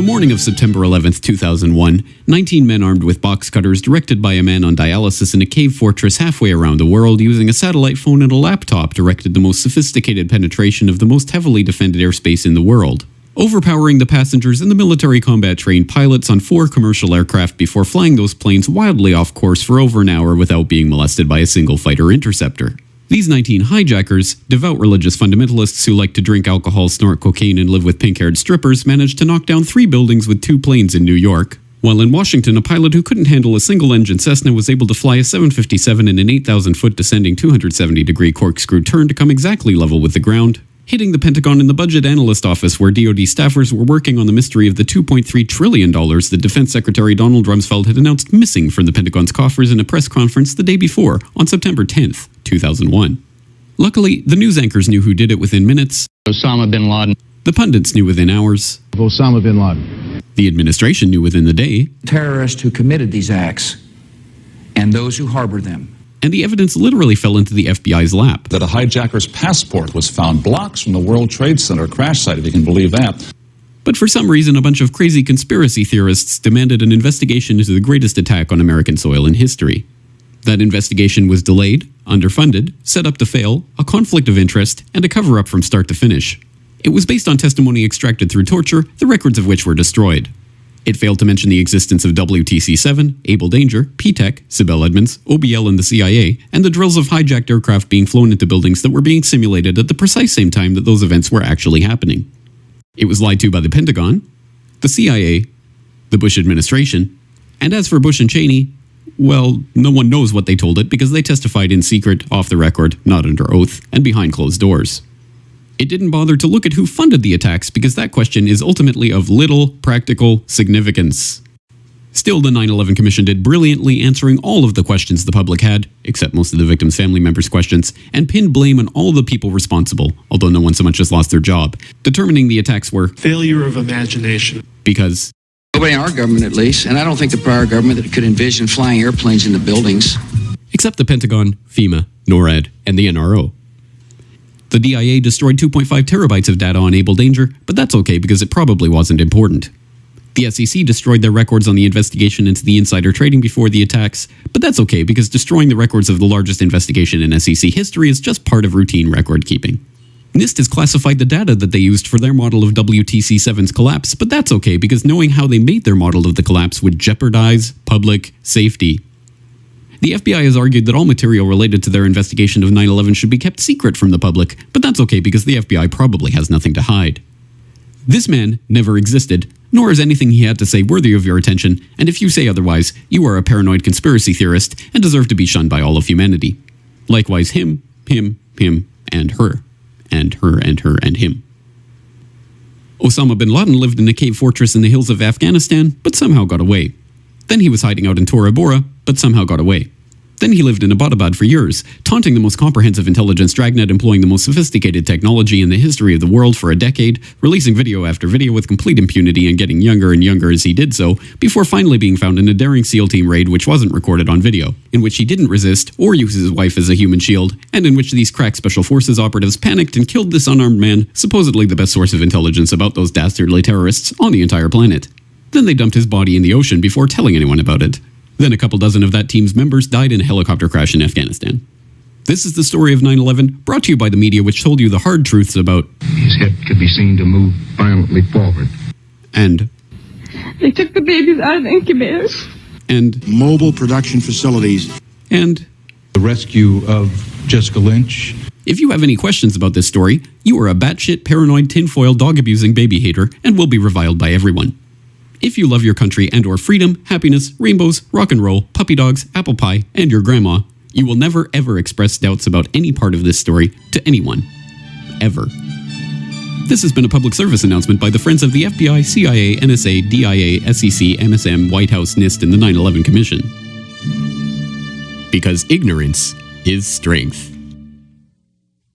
morning of September 11th, 2001, 19 men armed with box cutters directed by a man on dialysis in a cave fortress halfway around the world using a satellite phone and a laptop directed the most sophisticated penetration of the most heavily defended airspace in the world, overpowering the passengers and the military combat-trained pilots on 4 commercial aircraft before flying those planes wildly off course for over an hour without being molested by a single fighter interceptor. These 19 hijackers, devout religious fundamentalists who like to drink alcohol, snort cocaine, and live with pink-haired strippers, managed to knock down 3 buildings with 2 planes in New York, while in Washington, a pilot who couldn't handle a single-engine Cessna was able to fly a 757 in an 8,000-foot descending 270-degree corkscrew turn to come exactly level with the ground, hitting the Pentagon in the budget analyst office where DoD staffers were working on the mystery of the $2.3 trillion that Defense Secretary Donald Rumsfeld had announced missing from the Pentagon's coffers in a press conference the day before, on September 10th, 2001. Luckily, the news anchors knew who did it within minutes. Osama bin Laden. The pundits knew within hours. Osama bin Laden. The administration knew within the day. Terrorists who committed these acts and those who harbor them. And the evidence literally fell into the FBI's lap. That a hijacker's passport was found blocks from the World Trade Center crash site, if you can believe that. But for some reason, a bunch of crazy conspiracy theorists demanded an investigation into the greatest attack on American soil in history. That investigation was delayed, underfunded, set up to fail, a conflict of interest, and a cover-up from start to finish. It was based on testimony extracted through torture, the records of which were destroyed. It failed to mention the existence of WTC-7, Able Danger, P-TECH, Sibel Edmonds, OBL and the CIA, and the drills of hijacked aircraft being flown into buildings that were being simulated at the precise same time that those events were actually happening. It was lied to by the Pentagon, the CIA, the Bush administration, and as for Bush and Cheney, well, no one knows what they told it because they testified in secret, off the record, not under oath, and behind closed doors. It didn't bother to look at who funded the attacks because that question is ultimately of little practical significance. Still, the 9/11 Commission did brilliantly answering all of the questions the public had, except most of the victims' family members' questions, and pinned blame on all the people responsible, although no one so much as lost their job, determining the attacks were failure of imagination. Because nobody in our government, at least, and I don't think the prior government that could envision flying airplanes into buildings. Except the Pentagon, FEMA, NORAD, and the NRO. The DIA destroyed 2.5 terabytes of data on Able Danger, but that's okay because it probably wasn't important. The SEC destroyed their records on the investigation into the insider trading before the attacks, but that's okay because destroying the records of the largest investigation in SEC history is just part of routine record keeping. NIST has classified the data that they used for their model of WTC-7's collapse, but that's okay because knowing how they made their model of the collapse would jeopardize public safety. The FBI has argued that all material related to their investigation of 9/11 should be kept secret from the public, but that's okay because the FBI probably has nothing to hide. This man never existed, nor is anything he had to say worthy of your attention, and if you say otherwise, you are a paranoid conspiracy theorist and deserve to be shunned by all of humanity. Likewise him, and her, and her, and her, and him. Osama bin Laden lived in a cave fortress in the hills of Afghanistan, but somehow got away. Then he was hiding out in Tora Bora, but somehow got away. Then he lived in Abbottabad for years, taunting the most comprehensive intelligence dragnet employing the most sophisticated technology in the history of the world for a decade, releasing video after video with complete impunity and getting younger and younger as he did so, before finally being found in a daring SEAL team raid which wasn't recorded on video, in which he didn't resist or use his wife as a human shield, and in which these crack special forces operatives panicked and killed this unarmed man, supposedly the best source of intelligence about those dastardly terrorists on the entire planet. Then they dumped his body in the ocean before telling anyone about it. Then a couple dozen of that team's members died in a helicopter crash in Afghanistan. This is the story of 9/11, brought to you by the media which told you the hard truths about his head could be seen to move violently forward. And they took the babies out of the incubators. And mobile production facilities. And the rescue of Jessica Lynch. If you have any questions about this story, you are a batshit paranoid tinfoil dog-abusing baby hater and will be reviled by everyone. If you love your country and or freedom, happiness, rainbows, rock and roll, puppy dogs, apple pie, and your grandma, you will never ever express doubts about any part of this story to anyone. Ever. This has been a public service announcement by the Friends of the FBI, CIA, NSA, DIA, SEC, MSM, White House, NIST, and the 9/11 Commission. Because ignorance is strength.